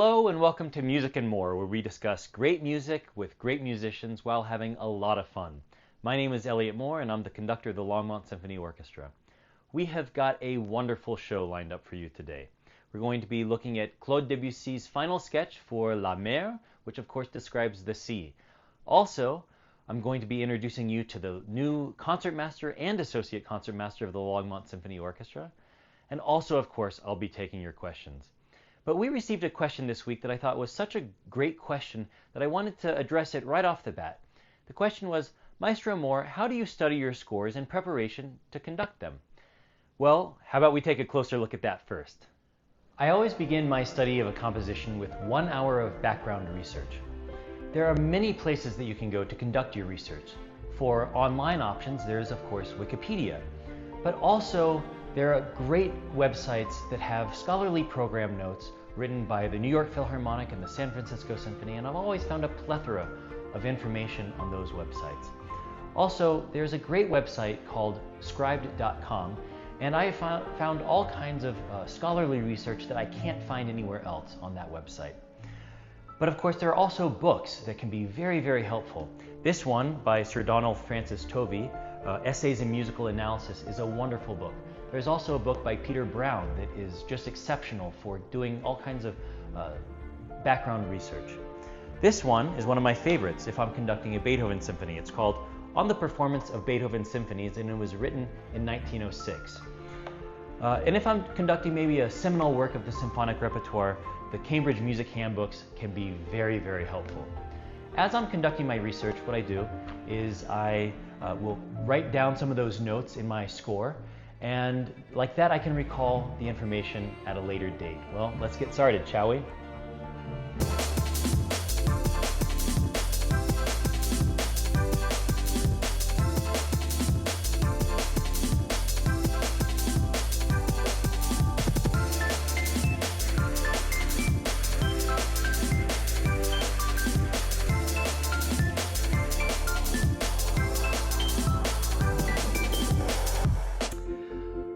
Hello and welcome to Music and More, where we discuss great music with great musicians while having a lot of fun. My name is Elliot Moore and I'm the conductor of the Longmont Symphony Orchestra. We have got a wonderful show lined up for you today. We're going to be looking at Claude Debussy's final sketch for La Mer, which of course describes the sea. Also, I'm going to be introducing you to the new concertmaster and associate concertmaster of the Longmont Symphony Orchestra. And also, of course, I'll be taking your questions. But we received a question this week that I thought was such a great question that I wanted to address it right off the bat. The question was, Maestro Moore, how do you study your scores in preparation to conduct them? Well, how about we take a closer look at that first? I always begin my study of a composition with 1 hour of background research. There are many places that you can go to conduct your research. For online options, there's of course Wikipedia, but also there are great websites that have scholarly program notes written by the New York Philharmonic and the San Francisco Symphony, and I've always found a plethora of information on those websites. Also, there's a great website called scribed.com, and I found all kinds of scholarly research that I can't find anywhere else on that website. But of course, there are also books that can be very, very helpful. This one by Sir Donald Francis Tovey, Essays in Musical Analysis, is a wonderful book. There's also a book by Peter Brown that is just exceptional for doing all kinds of background research. This one is one of my favorites if I'm conducting a Beethoven symphony. It's called On the Performance of Beethoven Symphonies, and it was written in 1906. And if I'm conducting maybe a seminal work of the symphonic repertoire, the Cambridge Music Handbooks can be very, very helpful. As I'm conducting my research, what I do is I will write down some of those notes in my score, and like that I can recall the information at a later date. Well, let's get started, shall we?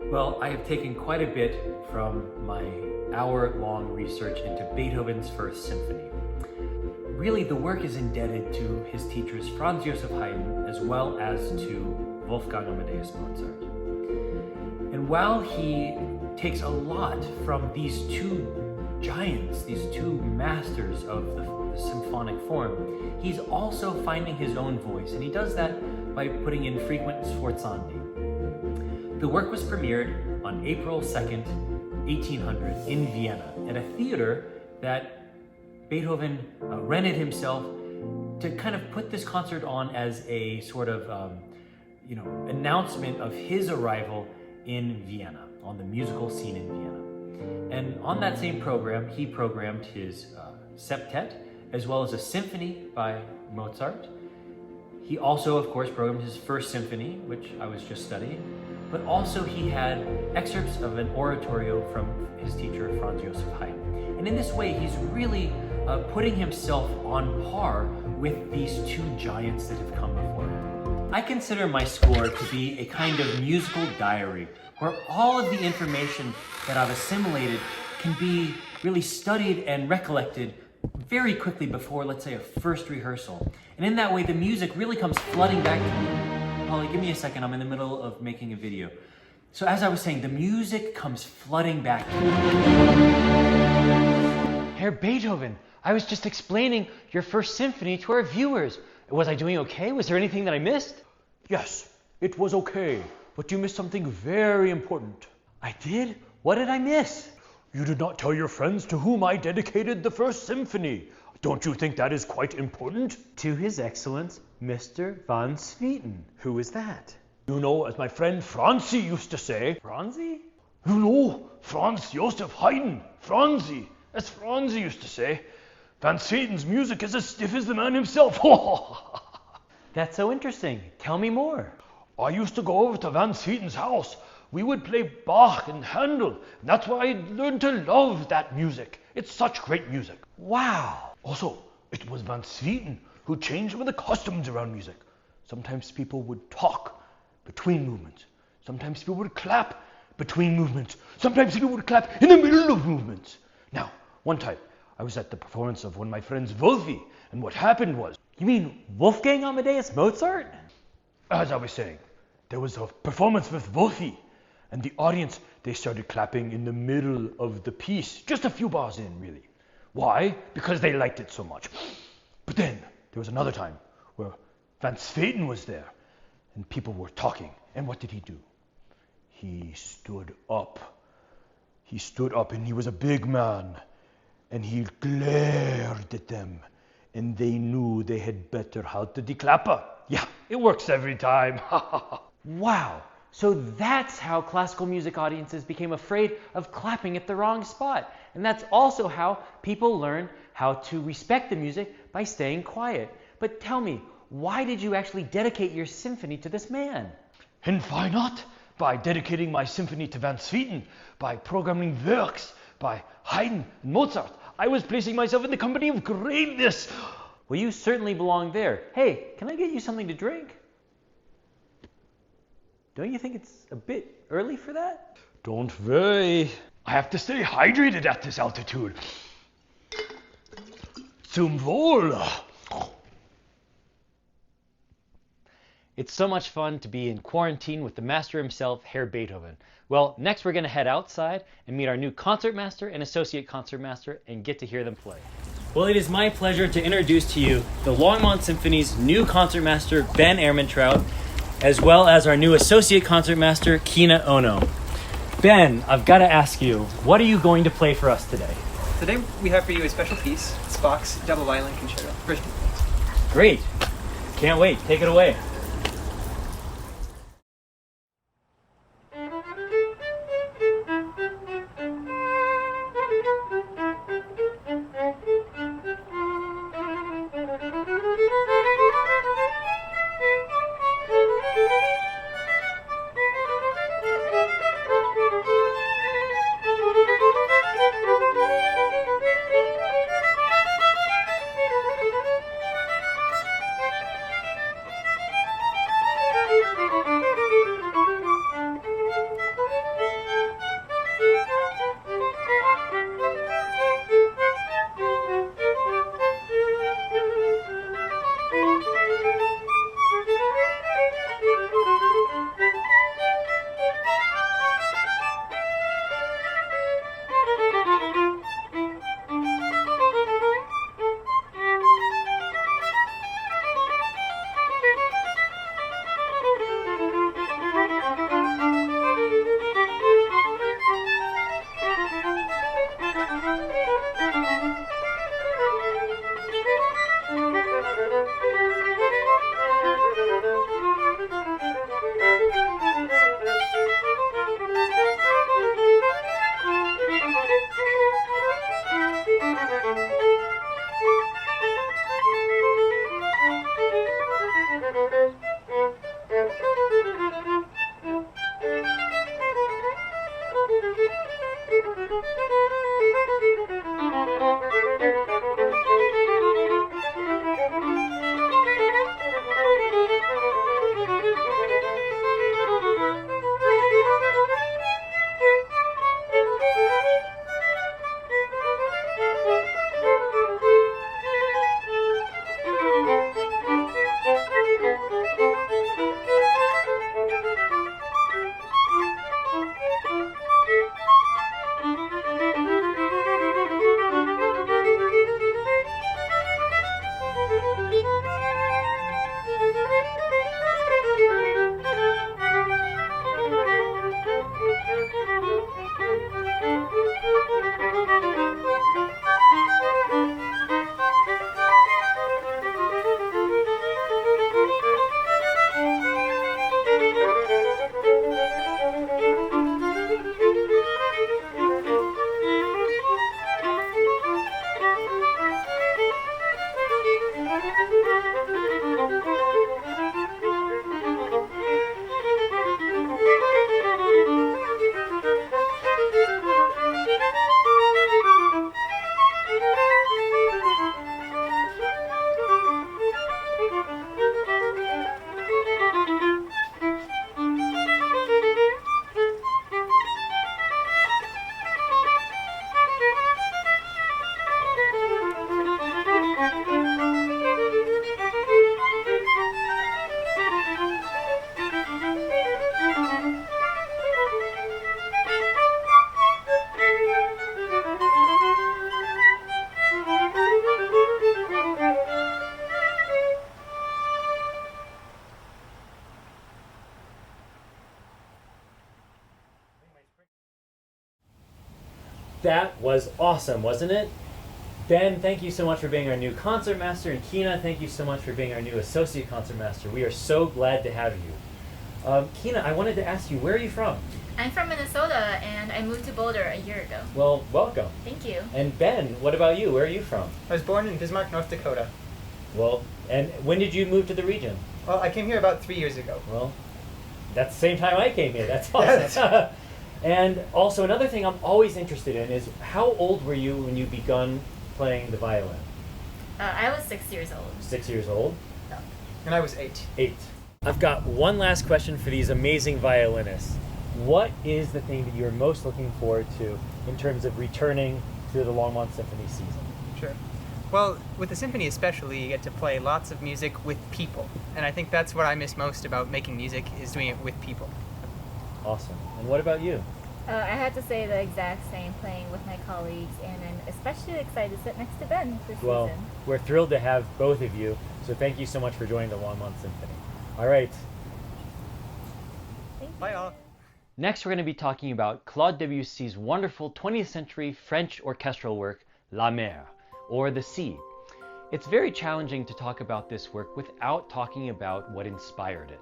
Well, I have taken quite a bit from my hour-long research into Beethoven's First Symphony. Really, the work is indebted to his teachers Franz Joseph Haydn as well as to Wolfgang Amadeus Mozart. And while he takes a lot from these two giants, these two masters of the symphonic form, he's also finding his own voice, and he does that by putting in frequent sforzandi. The work was premiered on April 2nd, 1800 in Vienna at a theater that Beethoven rented himself to kind of put this concert on as a sort of announcement of his arrival in Vienna, on the musical scene in Vienna. And on that same program, he programmed his septet as well as a symphony by Mozart. He also, of course, programmed his First Symphony, which I was just studying, but also he had excerpts of an oratorio from his teacher, Franz Joseph Haydn. And in this way, he's really putting himself on par with these two giants that have come before him. I consider my score to be a kind of musical diary, where all of the information that I've assimilated can be really studied and recollected very quickly before, let's say, a first rehearsal. And in that way, the music really comes flooding back to me. Polly, give me a second. I'm in the middle of making a video. So as I was saying, the music comes flooding back to me. Herr Beethoven, I was just explaining your First Symphony to our viewers. Was I doing okay? Was there anything that I missed? Yes, it was okay, but you missed something very important. I did? What did I miss? You did not tell your friends to whom I dedicated the First Symphony. Don't you think that is quite important? To His Excellence, Mr. van Swieten. Who is that? You know, as my friend Franzi used to say. Franzi? You know, Franz Joseph Haydn. Franzi. As Franzi used to say. Van Swieten's music is as stiff as the man himself. That's so interesting. Tell me more. I used to go over to Van Swieten's house. We would play Bach and Handel. And that's why I learned to love that music. It's such great music. Wow. Also, it was Van Swieten who changed some of the customs around music. Sometimes people would talk between movements. Sometimes people would clap between movements. Sometimes people would clap in the middle of movements. Now, one time, I was at the performance of one of my friends, Wolfie, and what happened was, You mean Wolfgang Amadeus Mozart? as I was saying, there was a performance with Wolfie, and the audience, they started clapping in the middle of the piece, just a few bars in, really. Why? Because they liked it so much. But then, there was another time where Van Swaten was there, and people were talking, and what did he do? He stood up. He stood up, and he was a big man, and he glared at them, and they knew they had better how to declapper. Yeah, it works every time. Wow. So that's how classical music audiences became afraid of clapping at the wrong spot. And that's also how people learn how to respect the music by staying quiet. But tell me, why did you actually dedicate your symphony to this man? And why not? By dedicating my symphony to Van Swaten, by programming works, by Haydn and Mozart, I was placing myself in the company of greatness. Well, you certainly belong there. Hey, can I get you something to drink? Don't you think it's a bit early for that? Don't worry. I have to stay hydrated at this altitude. Zum Wohl. It's so much fun to be in quarantine with the master himself, Herr Beethoven. Well, next we're going to head outside and meet our new concertmaster and associate concertmaster and get to hear them play. Well, it is my pleasure to introduce to you the Longmont Symphony's new concertmaster, Ben Ehrmantraut, as well as our new associate concertmaster, Kina Ono. Ben, I've got to ask you, what are you going to play for us today? Today we have for you a special piece. It's Bach's Double Violin Concerto. Great. Can't wait. Take it away. That was awesome, wasn't it? Ben, thank you so much for being our new concertmaster, and Kina, thank you so much for being our new associate concertmaster. We are so glad to have you. Kina, I wanted to ask you, where are you from? I'm from Minnesota, and I moved to Boulder a year ago. Well, welcome. Thank you. And Ben, what about you? Where are you from? I was born in Bismarck, North Dakota. Well, and when did you move to the region? Well, I came here about 3 years ago. Well, that's the same time I came here. That's awesome. And also, another thing I'm always interested in is, how old were you when you begun playing the violin? I was 6 years old. 6 years old? And I was 8. 8. I've got one last question for these amazing violinists. What is the thing that you're most looking forward to in terms of returning to the Longmont Symphony season? Sure. Well, with the symphony especially, you get to play lots of music with people. And I think that's what I miss most about making music, is doing it with people. Awesome. And what about you? I had to say the exact same, playing with my colleagues, and I'm especially excited to sit next to Ben this Well, season. we're thrilled to have both of you, so thank you so much for joining the Longmont Symphony. All right. Thank you. Bye all. Next, we're going to be talking about Claude Debussy's wonderful 20th century French orchestral work, La Mer, or The Sea. It's very challenging to talk about this work without talking about what inspired it.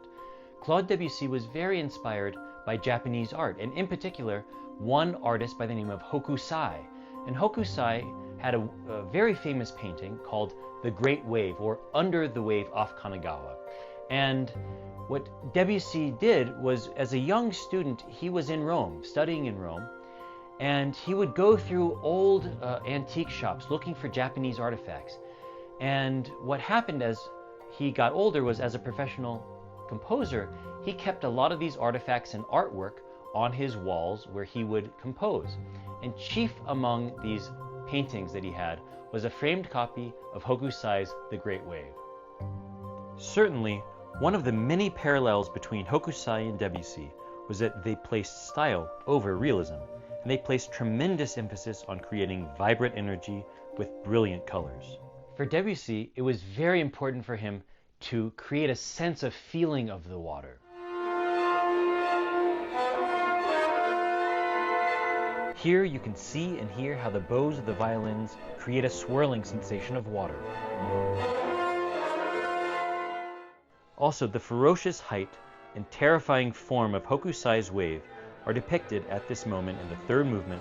Claude Debussy was very inspired by Japanese art, and in particular, one artist by the name of Hokusai. And Hokusai had a very famous painting called The Great Wave, or Under the Wave off Kanagawa. And what Debussy did was, as a young student, he was in Rome, studying in Rome, and he would go through old antique shops looking for Japanese artifacts. And what happened as he got older was, as a professional composer, he kept a lot of these artifacts and artwork on his walls where he would compose. And chief among these paintings that he had was a framed copy of Hokusai's The Great Wave. Certainly, one of the many parallels between Hokusai and Debussy was that they placed style over realism, and they placed tremendous emphasis on creating vibrant energy with brilliant colors. For Debussy, it was very important for him to create a sense of feeling of the water. Here you can see and hear how the bows of the violins create a swirling sensation of water. Also, the ferocious height and terrifying form of Hokusai's wave are depicted at this moment in the third movement,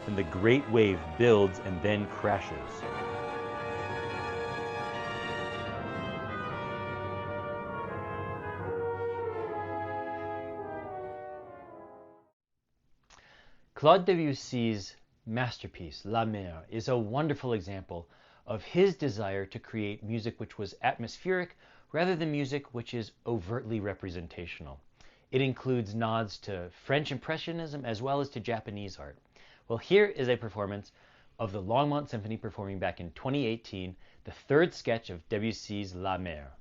when the great wave builds and then crashes. Claude Debussy's masterpiece, La Mer, is a wonderful example of his desire to create music which was atmospheric rather than music which is overtly representational. It includes nods to French Impressionism as well as to Japanese art. Well, here is a performance of the Longmont Symphony performing back in 2018, the third sketch of Debussy's La Mer.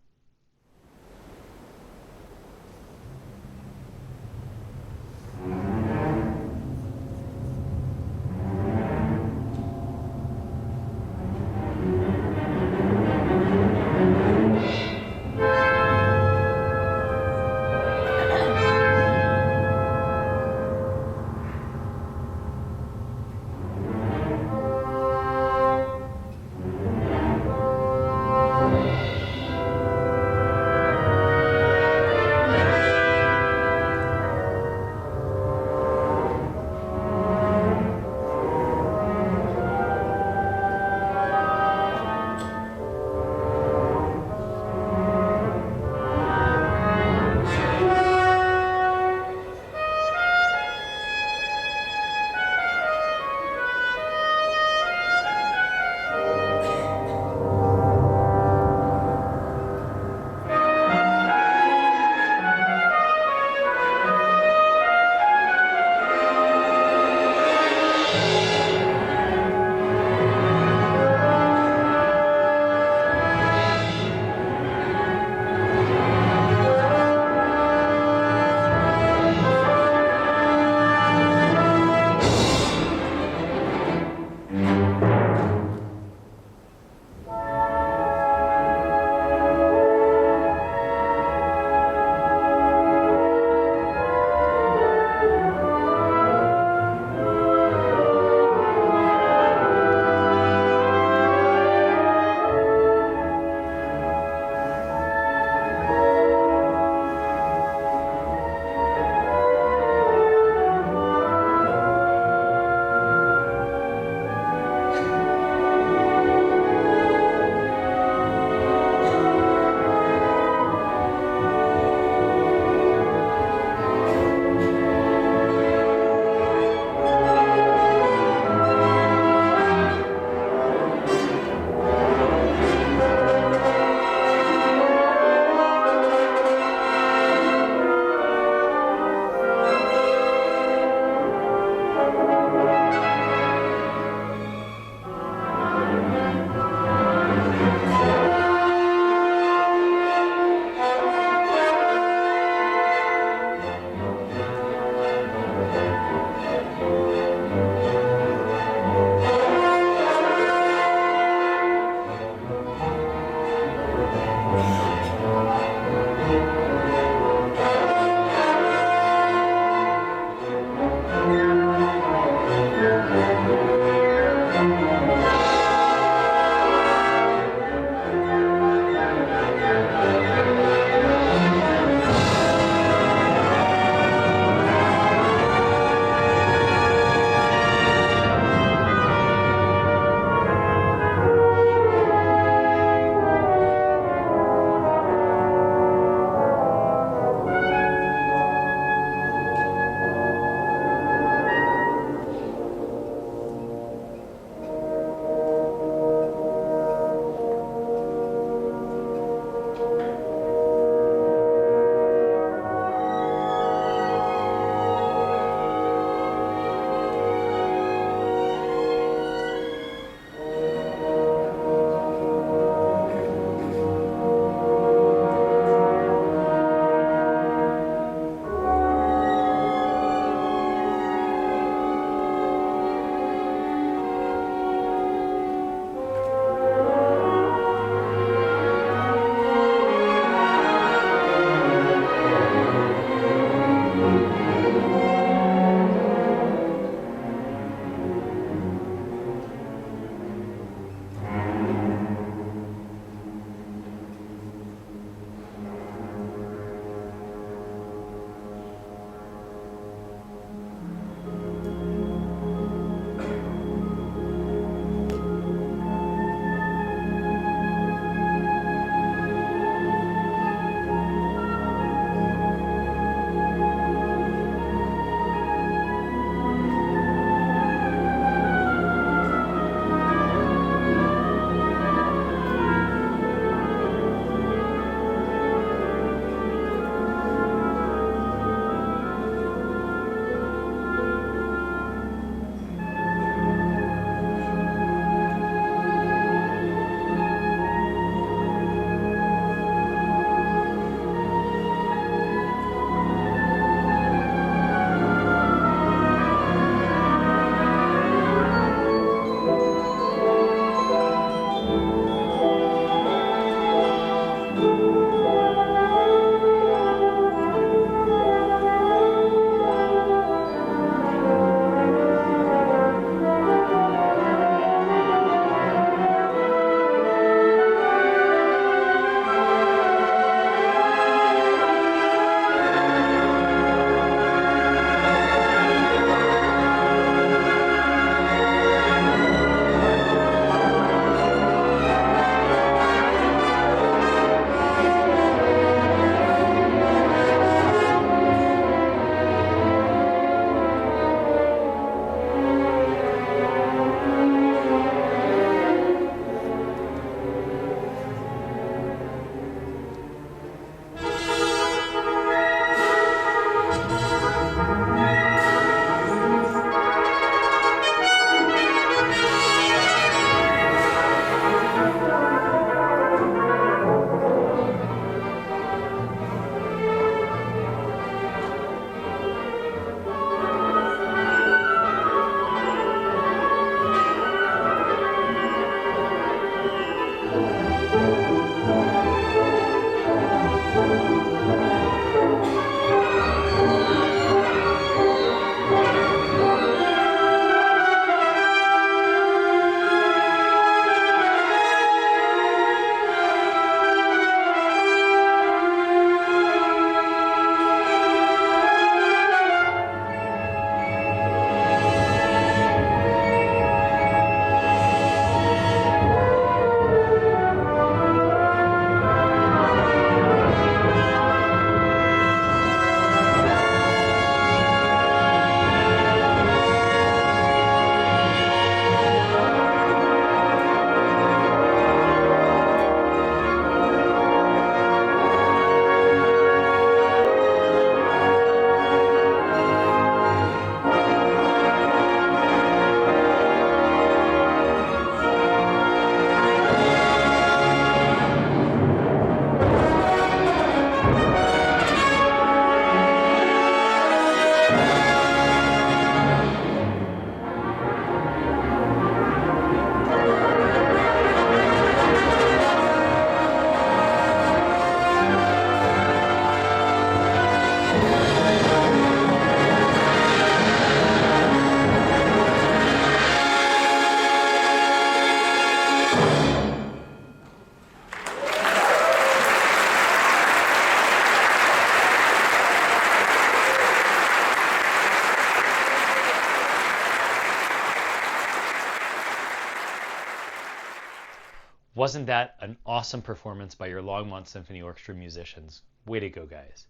Wasn't that an awesome performance by your Longmont Symphony Orchestra musicians? Way to go, guys.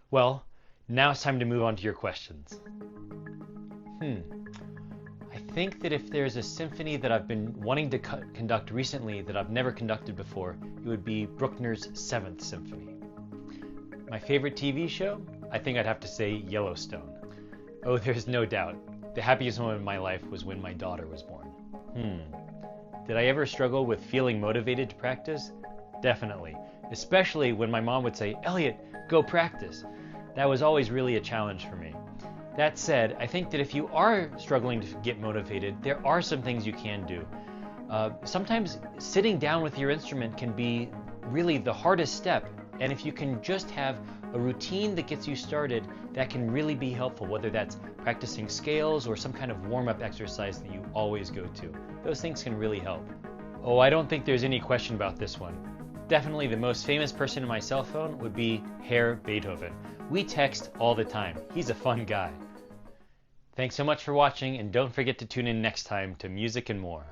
Well, now it's time to move on to your questions. I think that if there's a symphony that I've been wanting to conduct recently that I've never conducted before, it would be Bruckner's 7th Symphony. My favorite TV show? I think I'd have to say Yellowstone. Oh, there's no doubt. The happiest moment of my life was when my daughter was born. Did I ever struggle with feeling motivated to practice? Definitely. Especially when my mom would say, "Elliot, go practice." That was always really a challenge for me. That said, I think that if you are struggling to get motivated, there are some things you can do. Sometimes sitting down with your instrument can be really the hardest step, and if you can just have a routine that gets you started, that can really be helpful, whether that's practicing scales or some kind of warm-up exercise that you always go to. Those things can really help. Oh, I don't think there's any question about this one. Definitely the most famous person in my cell phone would be Herr Beethoven. We text all the time. He's a fun guy. Thanks so much for watching, and don't forget to tune in next time to Music and More.